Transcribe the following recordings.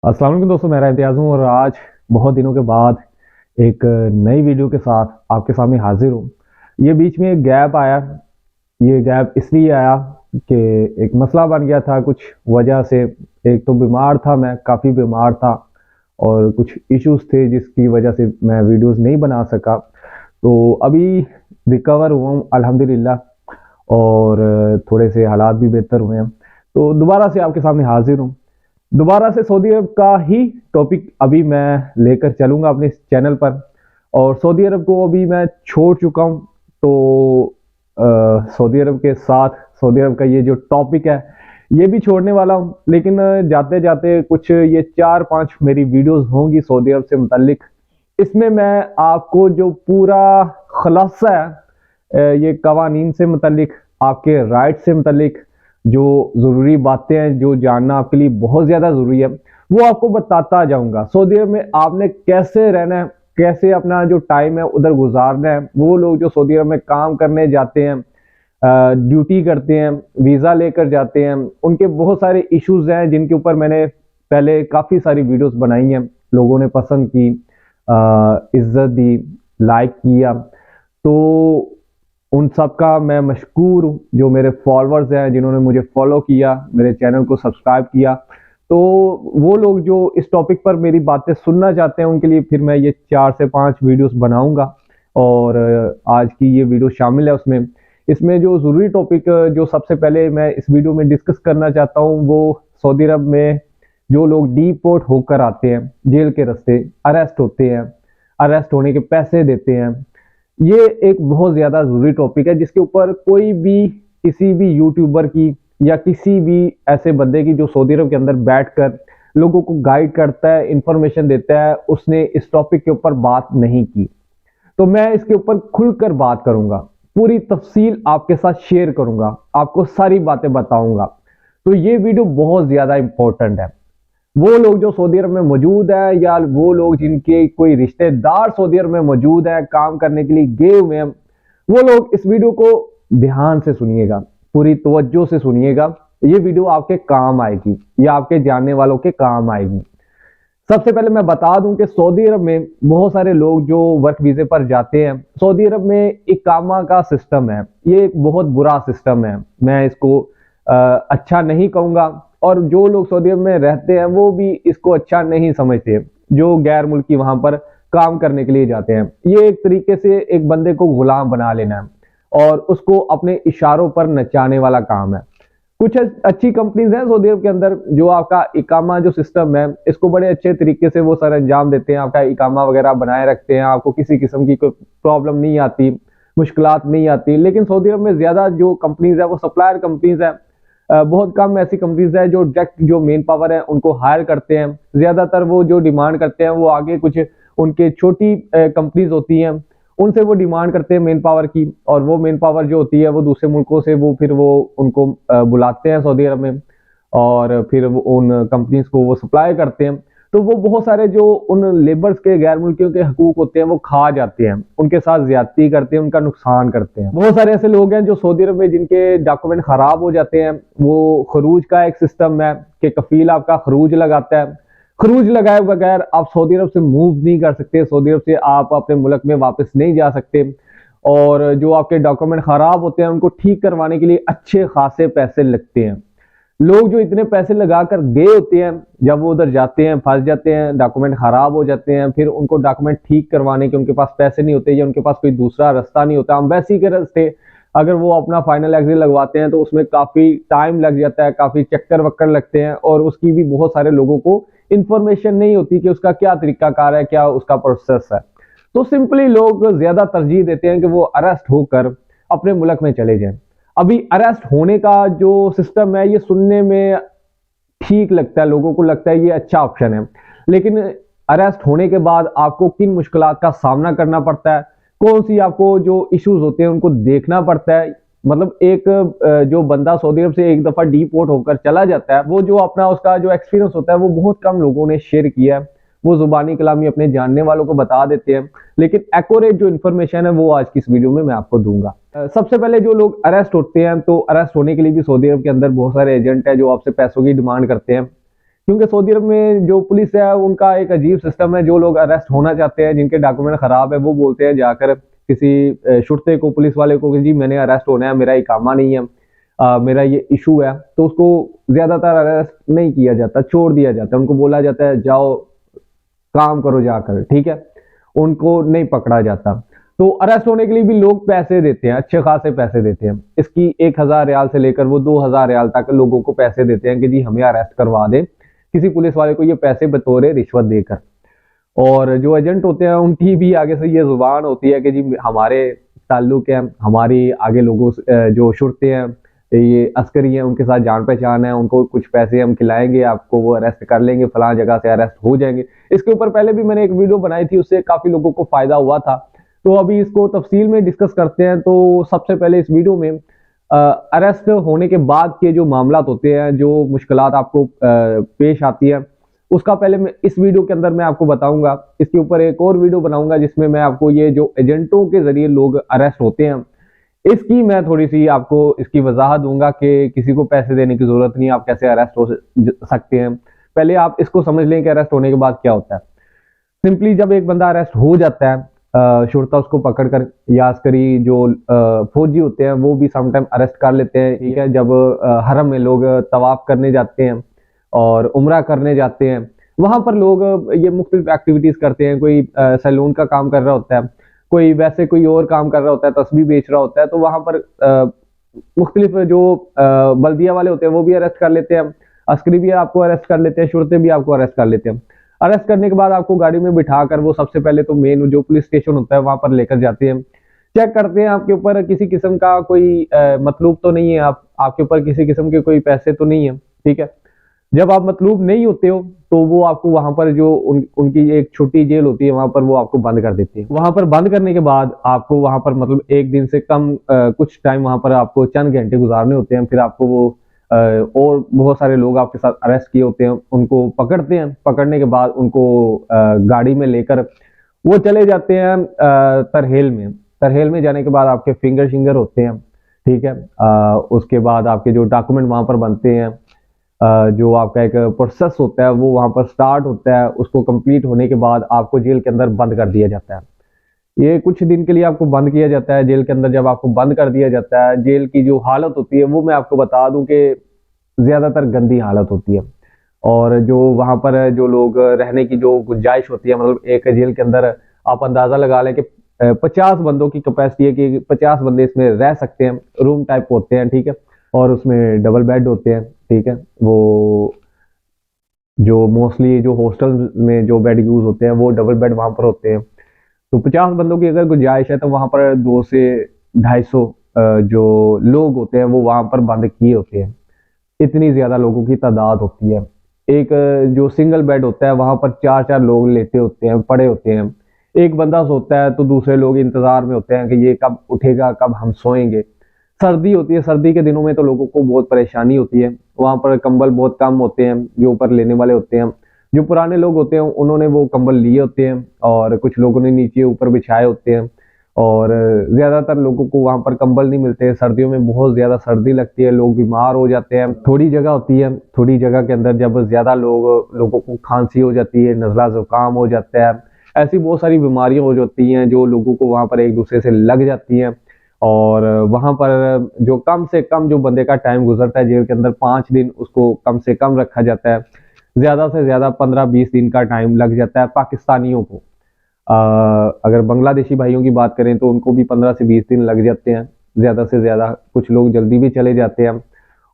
अस्सलाम वालेकुम दोस्तों, मेरा इम्तियाज़ हूँ और आज बहुत दिनों के बाद एक नई वीडियो के साथ आपके सामने हाजिर हूँ। ये बीच में एक गैप आया। ये गैप इसलिए आया कि एक मसला बन गया था कुछ वजह से। एक तो बीमार था, मैं काफ़ी बीमार था और कुछ इश्यूज थे जिसकी वजह से मैं वीडियोस नहीं बना सका। तो अभी रिकवर हुआ हूँ अल्हम्दुलिल्लाह और थोड़े से हालात भी बेहतर हुए हैं। तो दोबारा से आपके सामने हाजिर हूँ। दोबारा से सऊदी अरब का ही टॉपिक अभी मैं लेकर चलूंगा अपने इस चैनल पर। और सऊदी अरब को अभी मैं छोड़ चुका हूँ। तो सऊदी अरब के साथ सऊदी अरब का ये जो टॉपिक है ये भी छोड़ने वाला हूँ। लेकिन जाते जाते कुछ ये 4-5 मेरी वीडियोस होंगी सऊदी अरब से मुतल्लिक। इसमें मैं आपको जो पूरा खुलासा है ये कवानीन से मुतल्लिक, आपके राइट से मुतल्लिक, जो ज़रूरी बातें हैं जो जानना आपके लिए बहुत ज़्यादा ज़रूरी है, वो आपको बताता जाऊंगा। सऊदी अरब में आपने कैसे रहना है, कैसे अपना जो टाइम है उधर गुजारना है। वो लोग जो सऊदी अरब में काम करने जाते हैं, ड्यूटी करते हैं, वीज़ा लेकर जाते हैं, उनके बहुत सारे इश्यूज हैं जिनके ऊपर मैंने पहले काफ़ी सारी वीडियोस बनाई हैं। लोगों ने पसंद की, इज्जत दी, लाइक किया। तो उन सब का मैं मशकूर हूँ, जो मेरे फॉलोअर्स हैं जिन्होंने मुझे फॉलो किया, मेरे चैनल को सब्सक्राइब किया। तो वो लोग जो इस टॉपिक पर मेरी बातें सुनना चाहते हैं उनके लिए फिर मैं ये 4 से 5 वीडियोस बनाऊंगा। और आज की ये वीडियो शामिल है उसमें। इसमें जो ज़रूरी टॉपिक जो सबसे पहले मैं इस वीडियो में डिस्कस करना चाहता हूँ वो सऊदी अरब में जो लोग डीपोर्ट होकर आते हैं, जेल के रास्ते अरेस्ट होते हैं, अरेस्ट होने के पैसे देते हैं। ये एक बहुत ज़्यादा ज़रूरी टॉपिक है जिसके ऊपर कोई भी किसी भी यूट्यूबर की या किसी भी ऐसे बंदे की जो सऊदी अरब के अंदर बैठकर लोगों को गाइड करता है, इंफॉर्मेशन देता है, उसने इस टॉपिक के ऊपर बात नहीं की। तो मैं इसके ऊपर खुलकर बात करूंगा, पूरी तफसील आपके साथ शेयर करूंगा, आपको सारी बातें बताऊंगा। तो ये वीडियो बहुत ज़्यादा इंपॉर्टेंट है। वो लोग जो सऊदी अरब में मौजूद है या वो लोग जिनके कोई रिश्तेदार सऊदी अरब में मौजूद है, काम करने के लिए गए हुए हैं, वो लोग इस वीडियो को ध्यान से सुनिएगा, पूरी तवज्जो से सुनिएगा। ये वीडियो आपके काम आएगी या आपके जानने वालों के काम आएगी। सबसे पहले मैं बता दूं कि सऊदी अरब में बहुत सारे लोग जो वर्क वीजे पर जाते हैं, सऊदी अरब में इकामा का सिस्टम है। ये एक बहुत बुरा सिस्टम है, मैं इसको अच्छा नहीं कहूंगा। और जो लोग सऊदी अरब में रहते हैं वो भी इसको अच्छा नहीं समझते, जो गैर मुल्की वहां पर काम करने के लिए जाते हैं। ये एक तरीके से एक बंदे को गुलाम बना लेना है और उसको अपने इशारों पर नचाने वाला काम है। कुछ अच्छी कंपनीज हैं सऊदी अरब के अंदर जो आपका इकामा जो सिस्टम है इसको बड़े अच्छे तरीके से वो सर अंजाम देते हैं, आपका इकामा वगैरह बनाए रखते हैं, आपको किसी किस्म की कोई प्रॉब्लम नहीं आती, मुश्किलात नहीं आती। लेकिन सऊदी अरब में ज़्यादा जो कंपनीज है वो सप्लायर कंपनीज है। बहुत कम ऐसी कंपनीज है जो डायरेक्ट जो मेन पावर है उनको हायर करते हैं। ज़्यादातर वो जो डिमांड करते हैं वो आगे कुछ उनके छोटी कंपनीज होती हैं, उनसे वो डिमांड करते हैं मेन पावर की। और वो मेन पावर जो होती है वो दूसरे मुल्कों से वो फिर वो उनको बुलाते हैं सऊदी अरब में और फिर वो उन कंपनीज को वो सप्लाई करते हैं। तो वो बहुत सारे जो उन लेबर्स के गैर मुल्कियों के हकूक होते हैं वो खा जाते हैं, उनके साथ ज्यादती करते हैं, उनका नुकसान करते हैं। बहुत सारे ऐसे लोग हैं जो सऊदी अरब में जिनके डॉक्यूमेंट खराब हो जाते हैं। वो खरूज का एक सिस्टम है कि कफील आपका खरूज लगाता है। खरूज लगाए बगैर आप सऊदी अरब से मूव नहीं कर सकते, सऊदी अरब से आप अपने मुल्क में वापस नहीं जा सकते। और जो आपके डॉक्यूमेंट खराब होते हैं उनको ठीक करवाने के लिए अच्छे खासे पैसे लगते हैं। लोग जो इतने पैसे लगाकर गए होते हैं, जब वो उधर जाते हैं फंस जाते हैं, डॉक्यूमेंट खराब हो जाते हैं, फिर उनको डॉक्यूमेंट ठीक करवाने के उनके पास पैसे नहीं होते या उनके पास कोई दूसरा रास्ता नहीं होता एम्बेसी के रास्ते अगर वो अपना फाइनल एग्जिट लगवाते हैं तो उसमें काफी टाइम लग जाता है, काफी चक्कर वक्कर लगते हैं और उसकी भी बहुत सारे लोगों को इंफॉर्मेशन नहीं होती कि उसका क्या तरीकाकार है, क्या उसका प्रोसेस है। तो सिंपली लोग ज्यादा तरजीह देते हैं कि वो अरेस्ट होकर अपने मुल्क में चले जाएं। अभी अरेस्ट होने का जो सिस्टम है ये सुनने में ठीक लगता है, लोगों को लगता है ये अच्छा ऑप्शन है। लेकिन अरेस्ट होने के बाद आपको किन मुश्किलात का सामना करना पड़ता है, कौन सी आपको जो इश्यूज होते हैं उनको देखना पड़ता है। मतलब एक जो बंदा सऊदी अरब से एक दफा डीपोर्ट होकर चला जाता है वो जो अपना उसका जो एक्सपीरियंस होता है वो बहुत कम लोगों ने शेयर किया है। वो जुबानी कलामी अपने जानने वालों को बता देते हैं, लेकिन एक्यूरेट जो इन्फॉर्मेशन है वो आज की इस वीडियो में मैं आपको दूंगा। सबसे पहले जो लोग अरेस्ट होते हैं तो अरेस्ट होने के लिए भी सऊदी अरब के अंदर बहुत सारे एजेंट है जो आपसे पैसों की डिमांड करते हैं क्योंकि सऊदी अरब में जो पुलिस है उनका एक अजीब सिस्टम है। जो लोग अरेस्ट होना चाहते हैं, जिनके डॉक्यूमेंट खराब है, वो बोलते हैं जाकर किसी शुरते को, पुलिस वाले को कि जी मैंने अरेस्ट होना है, मेरा इकामा नहीं है, मेरा ये इशू है, तो उसको ज्यादातर अरेस्ट नहीं किया जाता, छोड़ दिया जाता है। उनको बोला जाता है जाओ काम करो जाकर, ठीक है, उनको नहीं पकड़ा जाता। तो अरेस्ट होने के लिए भी लोग पैसे देते हैं, अच्छे खासे पैसे देते हैं। इसकी 1,000 रियाल से लेकर वो 2,000 रियाल तक लोगों को पैसे देते हैं कि जी हमें अरेस्ट करवा दे, किसी पुलिस वाले को ये पैसे बतौर रिश्वत देकर। और जो एजेंट होते हैं उनकी भी आगे से ये जुबान होती है कि जी हमारे ताल्लुक है, हमारी आगे लोगों से जो शुरते हैं, ये अस्करी हैं, उनके साथ जान पहचान है, उनको कुछ पैसे हम खिलाएंगे, आपको वो अरेस्ट कर लेंगे, फलां जगह से अरेस्ट हो जाएंगे। इसके ऊपर पहले भी मैंने एक वीडियो बनाई थी, उससे काफी लोगों को फायदा हुआ था। तो अभी इसको तफसील में डिस्कस करते हैं। तो सबसे पहले इस वीडियो में अरेस्ट होने के बाद के जो मामला होते हैं, जो मुश्किलात आपको पेश आती है, उसका पहले मैं इस वीडियो के अंदर मैं आपको बताऊंगा। इसके ऊपर एक और वीडियो बनाऊंगा जिसमें मैं आपको ये जो एजेंटों के जरिए लोग अरेस्ट होते हैं, इसकी मैं थोड़ी सी आपको इसकी वजाहत दूंगा कि किसी को पैसे देने की जरूरत नहीं, आप कैसे अरेस्ट हो सकते हैं। पहले आप इसको समझ लें कि अरेस्ट होने के बाद क्या होता है। सिंपली जब एक बंदा अरेस्ट हो जाता है, शुरता उसको पकड़कर, या अस्करी जो फौजी होते हैं वो भी समटाइम अरेस्ट कर लेते हैं, ठीक है। जब हरम में लोग तवाफ करने जाते हैं और उम्रा करने जाते हैं, वहां पर लोग ये मुख्तलिफ एक्टिविटीज करते हैं। कोई सैलून का काम कर रहा होता है, कोई वैसे कोई और काम कर रहा होता है, तस्बीह बेच रहा होता है, तो वहां पर मुख्तलिफ जो बल्दिया वाले होते हैं वो भी अरेस्ट कर लेते हैं, अस्करी भी आपको अरेस्ट कर लेते हैं, शुरते भी आपको अरेस्ट कर लेते हैं। अरेस्ट करने के बाद आपको गाड़ी में बिठाकर वो सबसे पहले तो मेन जो पुलिस स्टेशन होता है वहां पर लेकर जाते हैं, चेक करते हैं आपके ऊपर किसी किस्म का कोई मतलूब तो नहीं है, आपके ऊपर किसी किस्म के कोई पैसे तो नहीं है, ठीक है। जब आप मतलूब नहीं होते हो तो वो आपको वहां पर जो उनकी एक छोटी जेल होती है वहां पर वो आपको बंद कर देती है। वहां पर बंद करने के बाद आपको वहां पर मतलब एक दिन से कम कुछ टाइम वहां पर आपको चंद घंटे गुजारने होते हैं। फिर आपको वो और बहुत सारे लोग आपके साथ अरेस्ट किए होते हैं, उनको पकड़ते हैं। पकड़ने के बाद उनको गाड़ी में लेकर वो चले जाते हैं तरहेल में। तरहेल में जाने के बाद आपके फिंगर शिंगर होते हैं, ठीक है। उसके बाद आपके जो डॉक्यूमेंट वहां पर बनते हैं, जो आपका एक प्रोसेस होता है वो वहां पर स्टार्ट होता है। उसको कंप्लीट होने के बाद आपको जेल के अंदर बंद कर दिया जाता है। ये कुछ दिन के लिए आपको बंद किया जाता है जेल के अंदर। जब आपको बंद कर दिया जाता है, जेल की जो हालत होती है वो मैं आपको बता दूं कि ज्यादातर गंदी हालत होती है। और जो वहां पर जो लोग रहने की जो गुंजाइश होती है, मतलब एक जेल के अंदर आप अंदाजा लगा लें कि 50 बंदों की कैपेसिटी है कि 50 बंदे इसमें रह सकते हैं। रूम टाइप होते हैं, ठीक है, और उसमें डबल बेड होते हैं, ठीक है। वो जो मोस्टली जो हॉस्टल में जो बेड यूज होते हैं वो डबल बेड वहां पर होते हैं। तो 50 बंदों की अगर गुंजाइश है तो वहां पर 2 से 250 जो लोग होते हैं वो वहां पर बंद किए होते हैं। इतनी ज्यादा लोगों की तादाद होती है। एक जो सिंगल बेड होता है वहां पर 4-4 लोग लेटे होते हैं, पड़े होते हैं। एक बंदा सोता है तो दूसरे लोग इंतजार में होते हैं कि ये कब उठेगा, कब हम सोएंगे। सर्दी होती है, सर्दी के दिनों में तो लोगों को बहुत परेशानी होती है। वहां पर कंबल बहुत कम होते हैं जो ऊपर लेने वाले होते हैं। जो पुराने लोग होते हैं उन्होंने वो कंबल लिए होते हैं और कुछ लोगों ने नीचे ऊपर बिछाए होते हैं। और ज्यादातर लोगों को वहां पर कंबल नहीं मिलते। सर्दियों में बहुत ज्यादा सर्दी लगती है, लोग बीमार हो जाते हैं। थोड़ी जगह होती है, थोड़ी जगह के अंदर जब ज्यादा लोगों को खांसी हो जाती है, नजला जुकाम हो जाता है, ऐसी बहुत सारी बीमारियां हो जाती हैं जो लोगों को वहां पर एक दूसरे से लग जाती हैं। और वहां पर जो कम से कम जो बंदे का टाइम गुजरता है जेल के अंदर, 5 दिन उसको कम से कम रखा जाता है। ज्यादा से ज्यादा 15-20 दिन का टाइम लग जाता है पाकिस्तानियों को। अगर बांग्लादेशी भाइयों की बात करें तो उनको भी 15 से 20 दिन लग जाते हैं ज्यादा से ज्यादा। कुछ लोग जल्दी भी चले जाते हैं।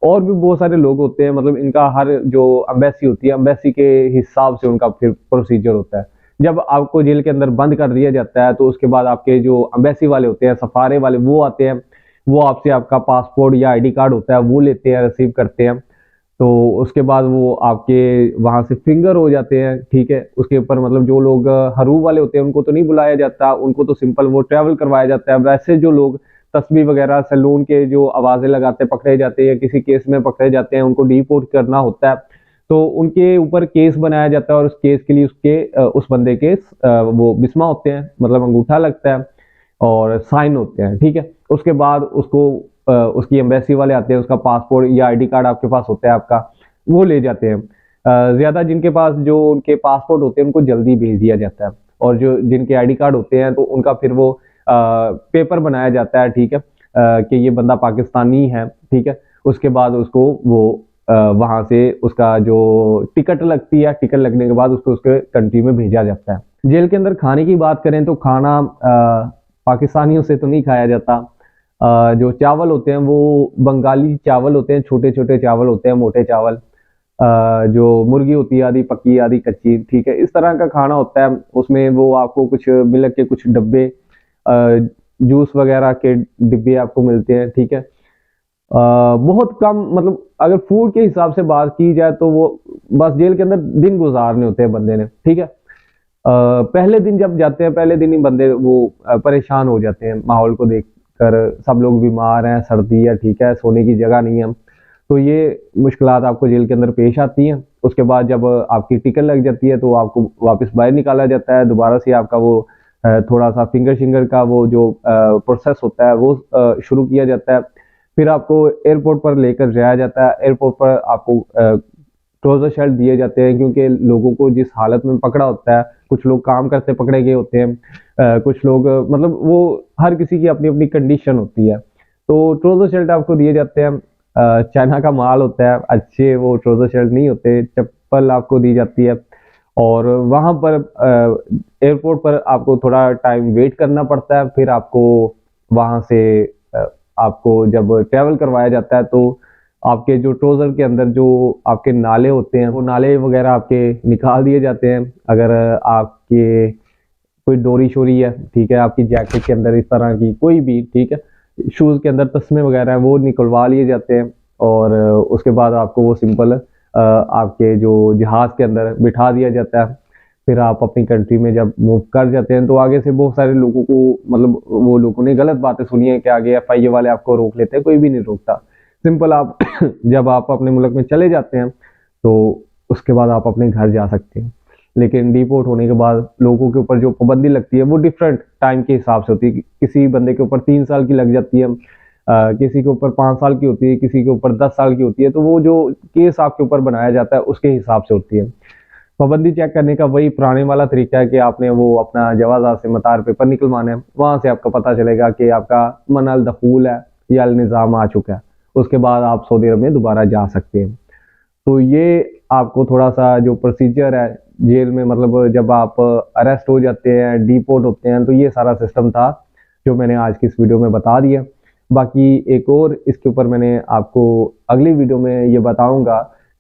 और भी बहुत सारे लोग होते हैं, मतलब इनका हर जो अम्बेसी होती है, अम्बेसी के हिसाब से उनका फिर प्रोसीजर होता है। जब आपको जेल के अंदर बंद कर दिया जाता है तो उसके बाद आपके जो अम्बेसी वाले होते हैं, सफारे वाले, वो आते हैं। वो आपसे आपका पासपोर्ट या आईडी कार्ड होता है वो लेते हैं, रिसीव करते हैं। तो उसके बाद वो आपके वहां से फिंगर हो जाते हैं, ठीक है। उसके ऊपर मतलब जो लोग हरू वाले होते हैं उनको तो नहीं बुलाया जाता, उनको तो सिंपल वो ट्रैवल करवाया जाता है। वैसे जो लोग तस्बीह वगैरह सैलून के जो आवाजें लगाते पकड़े जाते हैं, किसी केस में पकड़े जाते हैं, उनको डिपोर्ट करना होता है। तो उनके ऊपर केस बनाया जाता है और उस केस के लिए उस बंदे के वो बिस्मा होते हैं, मतलब अंगूठा लगता है और साइन होते हैं, ठीक है। उसके बाद उसको उसकी एम्बेसी वाले आते हैं, उसका पासपोर्ट या आईडी कार्ड आपके पास होता है आपका, वो ले जाते हैं। ज़्यादा जिनके पास जो उनके पासपोर्ट होते हैं उनको जल्दी भेज दिया जाता है, और जो जिनके आईडी कार्ड होते हैं तो उनका फिर वो पेपर बनाया जाता है, ठीक है, कि ये बंदा पाकिस्तानी है, ठीक है। उसके बाद उसको वो वहाँ से उसका जो टिकट लगती है, टिकट लगने के बाद उसको उसके कंट्री में भेजा जाता है। जेल के अंदर खाने की बात करें तो खाना पाकिस्तानियों से तो नहीं खाया जाता। जो चावल होते हैं वो बंगाली चावल होते हैं, छोटे छोटे चावल होते हैं, मोटे चावल। जो मुर्गी होती है आधी पकी आधी कच्ची, ठीक है, इस तरह का खाना होता है। उसमें वो आपको कुछ मिल्क के कुछ डब्बे, जूस वगैरह के डिब्बे आपको मिलते हैं, ठीक है। बहुत कम, मतलब अगर फूड के हिसाब से बात की जाए तो वो बस जेल के अंदर दिन गुजारने होते हैं बंदे ने, ठीक है। पहले दिन जब जाते हैं, पहले दिन ही बंदे वो परेशान हो जाते हैं माहौल को देखकर। सब लोग बीमार हैं, सर्दी है, ठीक है, सोने की जगह नहीं है, तो ये मुश्किलात आपको जेल के अंदर पेश आती हैं। उसके बाद जब आपकी टिकट लग जाती है तो आपको वापस बाहर निकाला जाता है, दोबारा से आपका वो थोड़ा सा फिंगर शिंगर का वो जो प्रोसेस होता है वो शुरू किया जाता है। फिर आपको एयरपोर्ट पर लेकर जाया जाता है। एयरपोर्ट पर आपको ट्राउजर शर्ट दिए जाते हैं, क्योंकि लोगों को जिस हालत में पकड़ा होता है, कुछ लोग काम करते पकड़े गए होते हैं, कुछ लोग मतलब वो हर किसी की अपनी अपनी कंडीशन होती है। तो ट्राउजर शर्ट आपको दिए जाते हैं। चाइना का माल होता है, अच्छे वो ट्राउजर शर्ट नहीं होते। चप्पल आपको दी जाती है, और वहाँ पर एयरपोर्ट पर आपको थोड़ा टाइम वेट करना पड़ता है। फिर आपको वहाँ से आपको जब ट्रैवल करवाया जाता है तो आपके जो ट्राउजर के अंदर जो आपके नाले होते हैं वो नाले वगैरह आपके निकाल दिए जाते हैं। अगर आपके कोई डोरी शोरी है, ठीक है, आपकी जैकेट के अंदर इस तरह की कोई भी, ठीक है, शूज़ के अंदर तस्मे वगैरह हैं वो निकलवा लिए जाते हैं, और उसके बाद आपको वो सिंपल आपके जो जहाज़ के अंदर बिठा दिया जाता है। फिर आप अपनी कंट्री में जब मूव कर जाते हैं तो आगे से बहुत सारे लोगों को, मतलब वो लोगों ने गलत बातें सुनी है कि आगे एफआईए वाले आपको रोक लेते हैं, कोई भी नहीं रोकता। सिंपल आप जब आप अपने मुल्क में चले जाते हैं तो उसके बाद आप अपने घर जा सकते हैं। लेकिन डिपोर्ट होने के बाद लोगों के ऊपर जो पाबंदी लगती है वो डिफरेंट टाइम के हिसाब से होती है। किसी बंदे के ऊपर 3 साल की लग जाती है, किसी के ऊपर 5 साल की होती है, किसी के ऊपर 10 साल की होती है। तो वो जो केस आपके ऊपर बनाया जाता है उसके हिसाब से होती है। पाबंदी चेक करने का वही पुराने वाला तरीका है कि आपने वो अपना जवाज़ से मतार पेपर निकलवाना है, वहाँ से आपका पता चलेगा कि आपका मनल दखूल है या अल निज़ाम आ चुका है। उसके बाद आप सऊदी अरब में दोबारा जा सकते हैं। तो ये आपको थोड़ा सा जो प्रोसीजर है जेल में, मतलब जब आप अरेस्ट हो जाते हैं, डिपोर्ट होते हैं, तो ये सारा सिस्टम था जो मैंने आज की इस वीडियो में बता दिया। बाकी एक और इसके ऊपर मैंने आपको अगली वीडियो में ये बताऊंगा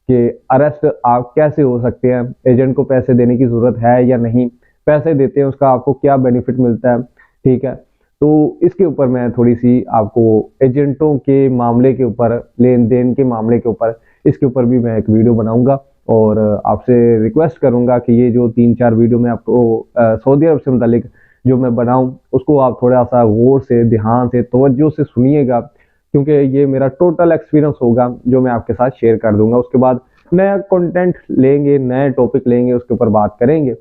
कि अरेस्ट आप कैसे हो सकते हैं, एजेंट को पैसे देने की ज़रूरत है या नहीं, पैसे देते हैं उसका आपको क्या बेनिफिट मिलता है, ठीक है। तो इसके ऊपर मैं थोड़ी सी आपको एजेंटों के मामले के ऊपर, लेन देन के मामले के ऊपर, इसके ऊपर भी मैं एक वीडियो बनाऊंगा। और आपसे रिक्वेस्ट करूंगा कि ये जो 3-4 वीडियो में आपको सऊदी अरब से मुतालिक जो मैं बनाऊं उसको आप थोड़ा सा गौर से, ध्यान से, तवज्जो से सुनिएगा, क्योंकि ये मेरा टोटल एक्सपीरियंस होगा जो मैं आपके साथ शेयर कर दूंगा। उसके बाद नया कंटेंट लेंगे, नए टॉपिक लेंगे, उसके ऊपर बात करेंगे,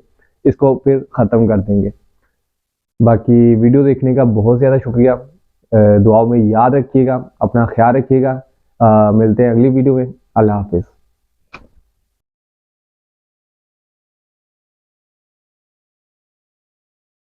इसको फिर ख़त्म कर देंगे। बाकी वीडियो देखने का बहुत ज़्यादा शुक्रिया। दुआओं में याद रखिएगा, अपना ख्याल रखिएगा। मिलते हैं अगली वीडियो में। अल्लाह हाफिज़।